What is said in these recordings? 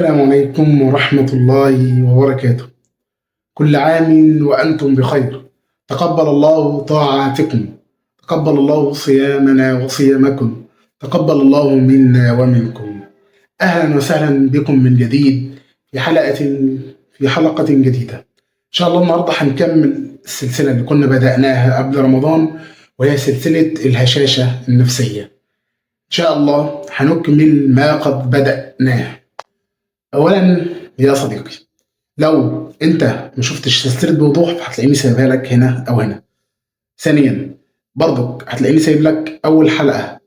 السلام عليكم ورحمة الله وبركاته. كل عام وأنتم بخير. تقبل الله طاعاتكم، تقبل الله صيامنا وصيامكم، تقبل الله منا ومنكم. أهلا وسهلا بكم من جديد في حلقة جديدة. إن شاء الله النهاردة هنكمل السلسلة اللي كنا بدأناها قبل رمضان، وهي سلسلة الهشاشة النفسية. إن شاء الله هنكمل ما قد بدأناه. أولا يا صديقي، لو انت ما شفتش سلسله بوضوح فهتلاقيني سايبها لك هنا او هنا. ثانيا برضك هتلاقيني سايب لك اول حلقه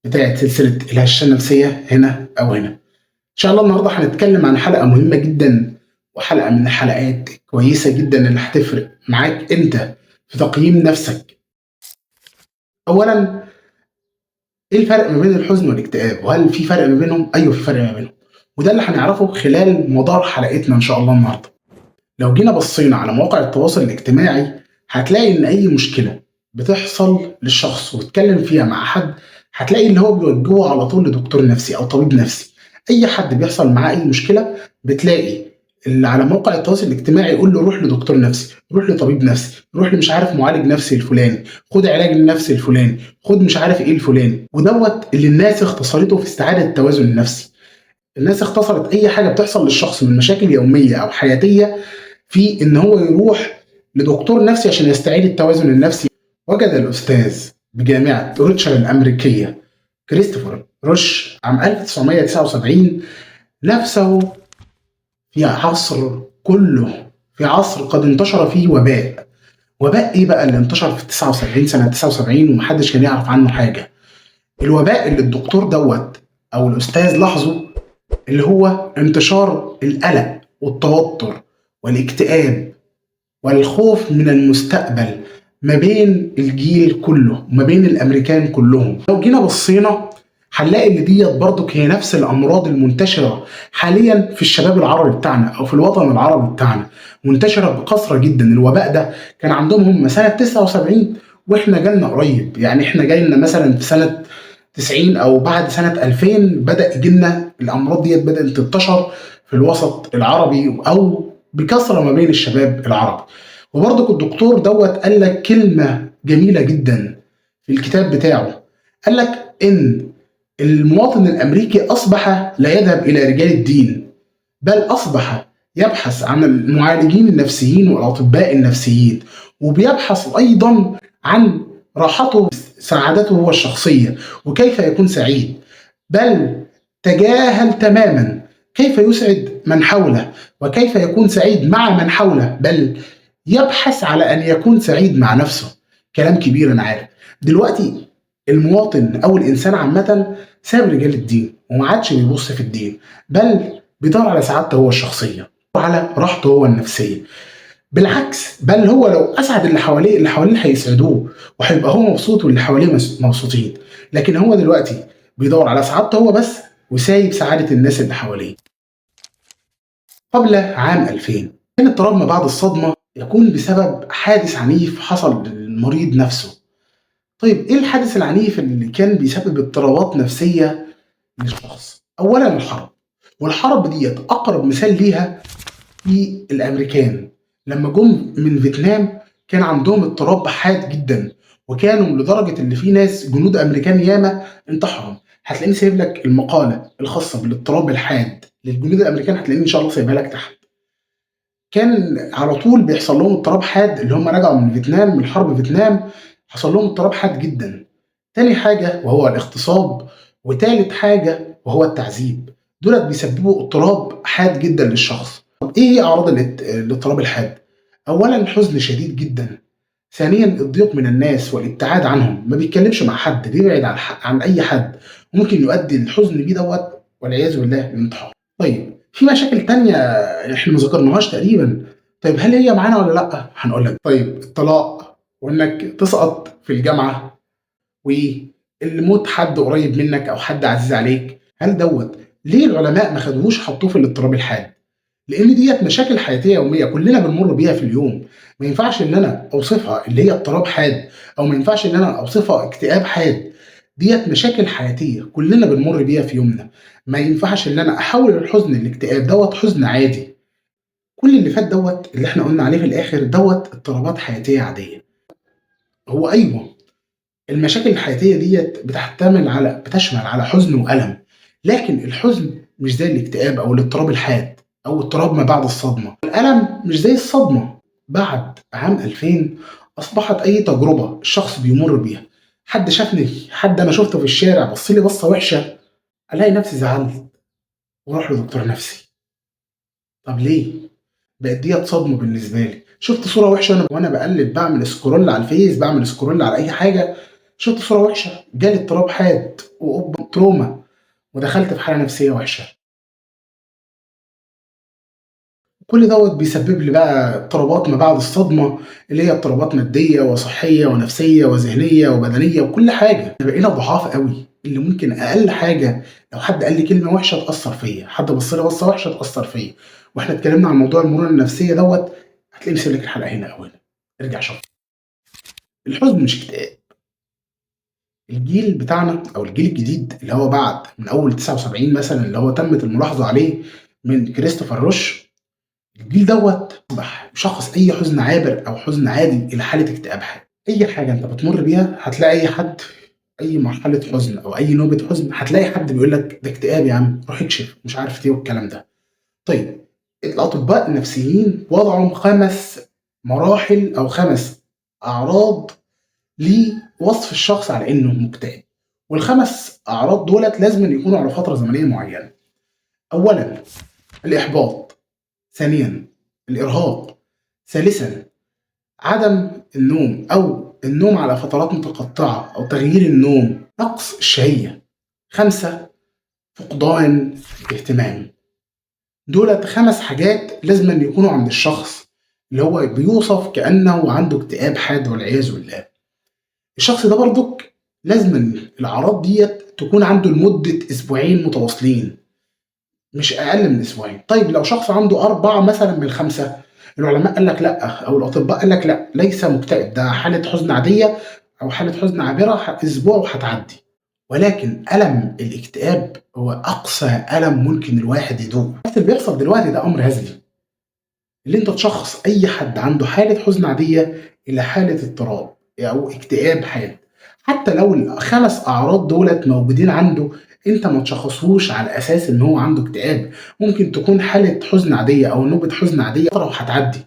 بتاعت سلسله الهشاشه النفسيه هنا او هنا. ان شاء الله النهارده هنتكلم عن حلقه مهمه جدا، وحلقه من الحلقات كويسه جدا اللي هتفرق معاك انت في تقييم نفسك. اولا، ايه الفرق ما بين الحزن والاكتئاب؟ وهل في فرق ما بينهم؟ ايوه في فرق ما بينهم، وده اللي هنعرفه خلال مدار حلقتنا ان شاء الله النهارده. لو جينا بصينا على مواقع التواصل الاجتماعي هتلاقي ان اي مشكله بتحصل للشخص واتكلم فيها مع حد، هتلاقي اللي هو بيوجهه على طول لدكتور نفسي او طبيب نفسي. اي حد بيحصل معاه اي مشكله بتلاقي اللي على موقع التواصل الاجتماعي يقول له روح لدكتور نفسي، روح لطبيب نفسي، روح مش عارف معالج نفسي الفلاني، خد علاج النفسي الفلاني، خد مش عارف ايه الفلاني. ودوت اللي الناس اختصرته في استعاده التوازن النفسي. الناس اختصرت اي حاجه بتحصل للشخص من مشاكل يوميه او حياتيه في ان هو يروح لدكتور نفسي عشان يستعيد التوازن النفسي. وجد الاستاذ بجامعه روتشر الامريكيه كريستوفر روش عام 1979 نفسه في عصر قد انتشر فيه وباء. وباء ايه بقى اللي انتشر في 79 سنه 79 ومحدش كان يعرف عنه حاجه؟ الوباء اللي الدكتور دوت او الاستاذ لاحظه اللي هو انتشار القلق والتوتر والاكتئاب والخوف من المستقبل ما بين الجيل كله وما بين الامريكان كلهم. لو جينا بصينا هنلاقي ان ديت برضك هي نفس الامراض المنتشره حاليا في الشباب العربي بتاعنا او في الوطن العربي بتاعنا، منتشره بكثره جدا. الوباء ده كان عندهم هم سنه 79 واحنا جالنا قريب، يعني احنا جاينا مثلا في سنه 90 او بعد سنه 2000 بدا يجينا الامراض ديت بدات تنتشر في الوسط العربي او بكثره ما بين الشباب العربي. وبرضك الدكتور دوت قال لك كلمه جميله جدا في الكتاب بتاعه، قال لك ان المواطن الامريكي اصبح لا يذهب الى رجال الدين، بل اصبح يبحث عن المعالجين النفسيين والاطباء النفسيين، وبيبحث ايضا عن راحته سعادته هو الشخصيه وكيف يكون سعيد، بل تجاهل تماما كيف يسعد من حوله وكيف يكون سعيد مع من حوله، بل يبحث على ان يكون سعيد مع نفسه. كلام كبير انا عارف. دلوقتي المواطن او الانسان عامه ساب رجال الدين وما عادش بيبص في الدين، بل بيدور على سعادته هو الشخصيه وعلى راحته هو النفسيه. بالعكس، بل هو لو اسعد اللي حواليه هيسعدوه وهيبقى هو مبسوط واللي حواليه مبسوطين. لكن هو دلوقتي بيدور على سعادته هو بس وسايب سعاده الناس اللي حواليه. قبل عام 2000 كان اضطراب ما بعد الصدمه يكون بسبب حادث عنيف حصل للمريض نفسه. طيب ايه الحادث العنيف اللي كان بيسبب اضطرابات نفسيه للشخص؟ اولا الحرب. والحرب ديت اقرب مثال ليها في الامريكان لما جم من فيتنام كان عندهم اضطراب حاد جدا، وكانوا لدرجه ان في ناس جنود امريكان ياما انتحروا. هتلاقيني سايب لك المقاله الخاصه بالاضطراب الحاد للجنود الامريكان، هتلاقيني ان شاء الله سايبها لك تحت. كان على طول بيحصل لهم اضطراب حاد، اللي هم رجعوا من فيتنام من حرب فيتنام حصل لهم اضطراب حاد جدا. تاني حاجه وهو الاغتصاب، وتالت حاجه وهو التعذيب. دولت بيسببوا اضطراب حاد جدا للشخص. طب ايه هي اعراض الاضطراب الحاد؟ اولا الحزن شديد جدا. ثانيا الضيق من الناس والابتعاد عنهم، ما بيتكلمش مع حد، بيبعد عن اي حد، ممكن يؤدي الحزن بيه دوت والعياذ بالله للانتحار. طيب في مشاكل تانية احنا ما ذكرناهاش تقريبا. طيب هل هي معانا ولا لا؟ هنقول لك. طيب الطلاق، وانك تسقط في الجامعه، والموت حد قريب منك او حد عزيز عليك. هل دوت ليه العلماء ما خدوهوش حطوه في الاضطراب الحاد؟ لان ديت مشاكل حياتيه يوميه كلنا بنمر بيها في اليوم. ما ينفعش ان انا اوصفها اللي هي اضطراب حاد، او ما ينفعش ان انا اوصفها اكتئاب حاد. ديت مشاكل حياتيه كلنا بنمر بيها في يومنا. ما ينفعش ان انا احول الحزن الاكتئاب دوت حزن عادي. كل اللي فات دوت اللي احنا قلنا عليه في الاخر دوت اضطرابات حياتيه عاديه. هو ايوه، المشاكل الحياتيه ديت بتشمل على حزن والم، لكن الحزن مش زي الاكتئاب او الاضطراب الحاد او اضطراب ما بعد الصدمه. الالم مش زي الصدمه. بعد عام 2000 اصبحت اي تجربه الشخص بيمر بيها، حد شافني، حد انا شفته في الشارع بص لي بصه وحشه، الاقي نفسي زعلت واروح لدكتور نفسي. طب ليه؟ بقت ديت صدمه بالنسبه لي. شفت صوره وحشه وانا بقلب بعمل سكرول على الفيس، بعمل سكرول على اي حاجه، شفت صوره وحشه جالي اضطراب حاد تروما، ودخلت في حاله نفسيه وحشه. كل دوت بيسبب لي بقى اضطرابات ما بعد الصدمه، اللي هي اضطرابات ماديه وصحيه ونفسيه وذهنيه وبدنيه وكل حاجه. بقينا ضعاف قوي، اللي ممكن اقل حاجه لو حد قال لي كلمه وحشه تاثر فيا، حد بص لي بصه وحشه تاثر فيا. واحنا اتكلمنا عن موضوع المرونه النفسيه دوت، هتلاقي مسلك لك الحلقه هنا او هنا. ارجع شوف. الحزن مش اكتئاب. الجيل بتاعنا او الجيل الجديد اللي هو بعد من اول 79 مثلا، اللي هو تمت الملاحظه عليه من كريستوفر روش، الجيل دوت اصبح يشخص اي حزن عابر او حزن عادي الى حاله اكتئاب حاد. اي حاجه انت بتمر بيها هتلاقي اي حد، اي مرحله حزن او اي نوبه حزن هتلاقي حد بيقول لك ده اكتئاب يا عم، روح اكشف مش عارف ايه والكلام ده. طيب، الاطباء النفسيين وضعوا 5 مراحل او 5 اعراض لوصف الشخص على انه مكتئب، وال5 اعراض دولت لازم يكونوا على فتره زمنيه معينه. اولا الاحباط، ثانيا الارهاق، ثالثا عدم النوم او النوم على فترات متقطعه او تغيير النوم، نقص الشهيه، 5 فقدان الاهتمام. دولت 5 حاجات لازم أن يكونوا عند الشخص اللي هو بيوصف كأنه عنده اكتئاب حاد والعياذ بالله. الشخص ده برضك لازم الأعراض ديت تكون عنده لمدة أسبوعين متواصلين، مش أقل من أسبوعين. طيب لو شخص عنده 4 مثلا من ال5، العلماء قال لك لا، أو الأطباء قال لك لا، ليس مكتئب، ده حالة حزن عادية أو حالة حزن عابرة، أسبوع وهتعدي. ولكن ألم الاكتئاب هو أقصى ألم ممكن الواحد يدوقه. بس اللي بيحصل دلوقتي ده أمر هزلي، اللي أنت تشخص أي حد عنده حالة حزن عادية إلى حالة اضطراب أو اكتئاب حاد، حتى لو ال5 أعراض دولت موجودين عنده، أنت ما تشخصوش على أساس إن هو عنده اكتئاب. ممكن تكون حالة حزن عادية أو نوبة حزن عادية وهتعدي.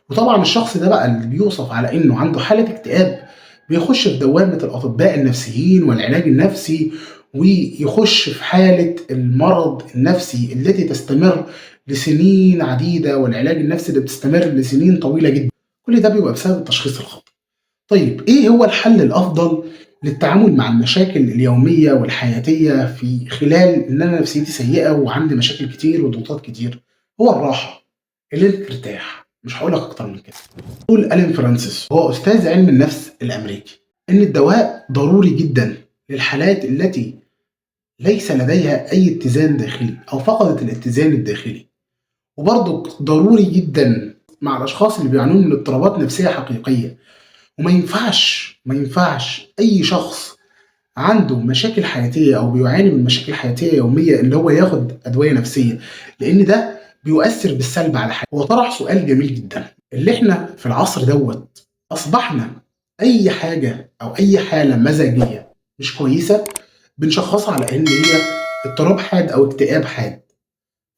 وطبعا الشخص ده بقى اللي بيوصف على إنه عنده حالة اكتئاب بيخش في دوامة الأطباء النفسيين والعلاج النفسي، ويخش في حالة المرض النفسي التي تستمر لسنين عديدة، والعلاج النفسي اللي بتستمر لسنين طويلة جدا. كل ده بيبقى بسبب التشخيص الخاطئ. طيب ايه هو الحل الافضل للتعامل مع المشاكل اليومية والحياتية في خلال ان انا نفسيتي سيئة وعندي مشاكل كتير وضغوطات كتير؟ هو الراحة، اللي انت ترتاح. مش هقول لك اكتر من كده. يقول ألين فرانسيس، هو استاذ علم النفس الامريكي، ان الدواء ضروري جدا للحالات التي ليس لديها اي اتزان داخلي او فقدت الاتزان الداخلي، وبرضه ضروري جدا مع الاشخاص اللي بيعانون من اضطرابات نفسيه حقيقيه. وما ينفعش ما ينفعش اي شخص عنده مشاكل حياتيه او بيعاني من مشاكل حياتيه يوميه اللي هو ياخد ادويه نفسيه، لان ده بيؤثر بالسلب على حياته. هو طرح سؤال جميل جدا، اللي احنا في العصر دوت اصبحنا اي حاجه او اي حاله مزاجيه مش كويسه بنشخصها على ان هي اضطراب حاد او اكتئاب حاد.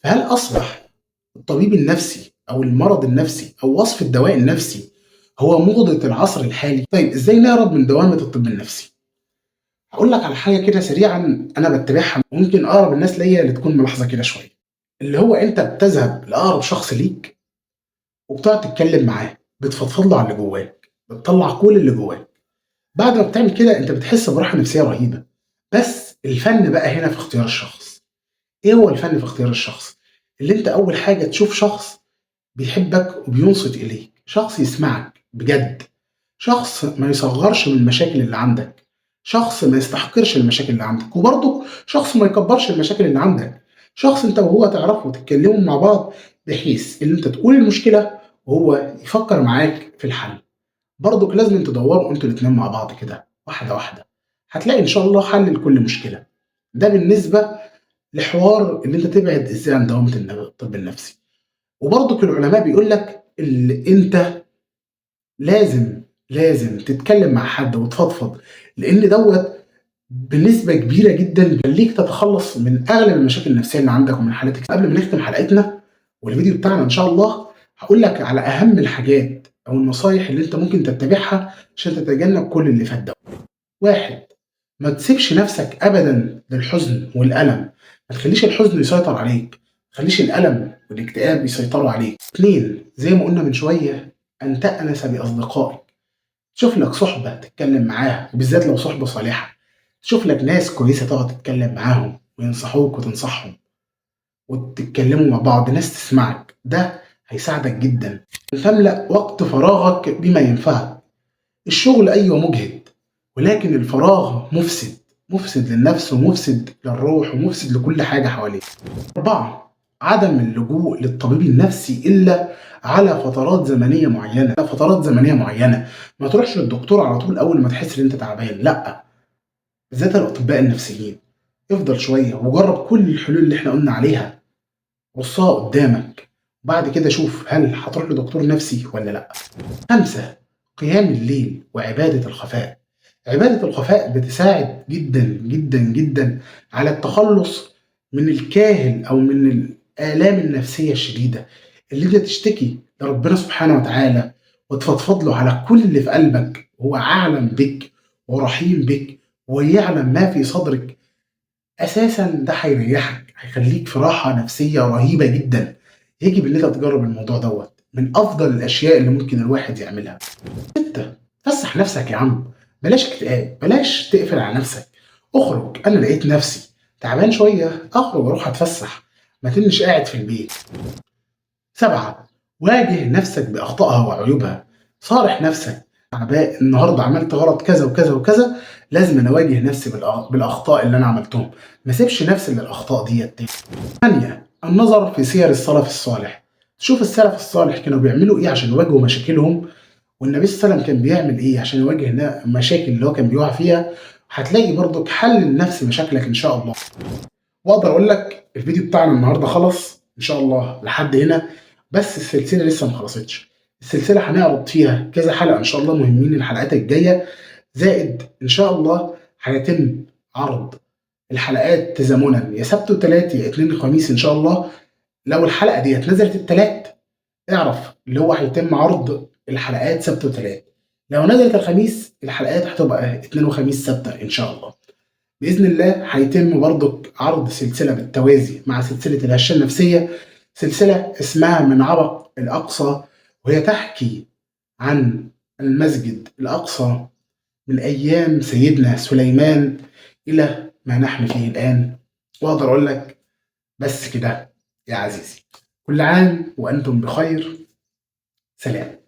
فهل اصبح الطبيب النفسي او المرض النفسي او وصف الدواء النفسي هو موضة العصر الحالي؟ طيب ازاي نهرب من دوامة الطب النفسي؟ هقول لك على حاجة كده سريعا انا بتبعها، ممكن اقرب الناس ليا اللي تكون ملاحظة كده شوية. اللي هو انت بتذهب لاقرب شخص ليك وبتقعد تتكلم معاه، بتفضفض له على اللي جواك، بتطلع كل اللي جواك. بعد ما بتعمل كده انت بتحس براحة نفسية رهيبة. بس الفن بقى هنا في اختيار الشخص. ايه هو الفن في اختيار الشخص؟ اللي انت اول حاجة تشوف شخص بيحبك وبينصت إليك، شخص يسمعك بجد، شخص ما يصغرش من المشاكل اللي عندك، شخص ما يستحقرش المشاكل اللي عندك، وبرضه شخص ما يكبرش المشاكل اللي عندك، شخص انت وهو تعرفوا تتكلموا مع بعض بحيث ان انت تقول المشكلة وهو يفكر معاك في الحل. برضك لازم تدوروا انتوا الاتنين مع بعض كده واحدة واحدة، هتلاقي ان شاء الله حل لكل مشكله. ده بالنسبه لحوار اللي انت تبعد ازاي عن دوامه الطب النفسي. وبرضك العلماء بيقول لك اللي انت لازم تتكلم مع حد وتفضفض، لان دوت بنسبه كبيره جدا بيخليك تتخلص من اغلب المشاكل النفسيه اللي عندك ومن حالتك. قبل ما نختم حلقتنا والفيديو بتاعنا ان شاء الله، هقول لك على اهم الحاجات او النصايح اللي انت ممكن تتبعها عشان تتجنب كل اللي فات ده. واحد، ما تسيبش نفسك ابدا للحزن والالم، ما تخليش الحزن يسيطر عليك، ما تخليش الالم والاكتئاب يسيطروا عليك. اتنين، زي ما قلنا من شويه، ان تأنس باصدقائك. شوف لك صحبه تتكلم معاها، وبالذات لو صحبه صالحه. شوف لك ناس كويسه تقعد تتكلم معاهم وينصحوك وتنصحهم وتتكلموا مع بعض، ناس تسمعك. ده هيساعدك جدا. تملأ وقت فراغك بما ينفعك. الشغل أيوة مجهد، ولكن الفراغ مفسد للنفس ومفسد للروح ومفسد لكل حاجة حواليك. أربعة، عدم اللجوء للطبيب النفسي إلا على فترات زمنية معينة. ما تروحش للدكتور على طول أول ما تحس إن أنت تعبان، لأ، بالذات الأطباء النفسيين. افضل شوية وجرب كل الحلول اللي احنا قلنا عليها، رصها قدامك، وبعد كده شوف هل هتروح لدكتور نفسي ولا لأ. خمسة، قيام الليل وعبادة الخفاء. عبادة الخفاء بتساعد جدا جدا جدا على التخلص من الكاهل أو من الآلام النفسية الشديدة، اللي انت تشتكي لربنا سبحانه وتعالى وتفضفض له على كل اللي في قلبك. هو أعلم بك ورحيم بك ويعلم ما في صدرك. أساسا ده هيريحك، هيخليك في راحة نفسية رهيبة جدا. يجب ان انت تجرب الموضوع دوت، من أفضل الأشياء اللي ممكن الواحد يعملها. ستة، فسح نفسك يا عم، بلاش اكتئاب، بلاش تقفل على نفسك. اخرج. انا لقيت نفسي تعبان شويه، اخرج اروح اتفسح، ما تنش قاعد في البيت. سبعة، واجه نفسك باخطائها وعيوبها. صارح نفسك، تعبان النهارده، عملت غلط كذا وكذا وكذا، لازم انا اواجه نفسي بالاخطاء اللي انا عملتهم، ما سيبش نفسي للاخطاء ديت تاني. ثانية، النظر في سير السلف الصالح. شوف السلف الصالح كانوا بيعملوا ايه عشان يواجهوا مشاكلهم، والنبي صلى الله عليه وسلم كان بيعمل ايه عشان يواجه مشاكل اللي هو كان بيقع فيها. هتلاقي برضك حل لنفس مشاكلك ان شاء الله. واقدر اقول لك الفيديو بتاعنا النهارده خلص ان شاء الله لحد هنا، بس السلسله لسه ما خلصتش. السلسله هنعرض فيها كذا حلقه ان شاء الله مهمين الحلقات الجايه، زائد ان شاء الله هيتم عرض الحلقات تزامنا، يا سبت وثلاث يا اثنين وخميس ان شاء الله. لو الحلقه ديت نزلت الثلاث، اعرف اللي هو هيتم عرض الحلقات سبت وثلاث. لو نزلت الخميس، الحلقات هتبقى اثنين وخميس سبتة ان شاء الله. باذن الله هيتم برضك عرض سلسله بالتوازي مع سلسله الهشه النفسيه، سلسله اسمها من عبق الاقصى، وهي تحكي عن المسجد الاقصى من ايام سيدنا سليمان الى ما نحن فيه الان. واقدر اقول لك بس كده يا عزيزي، كل عام وانتم بخير. سلام.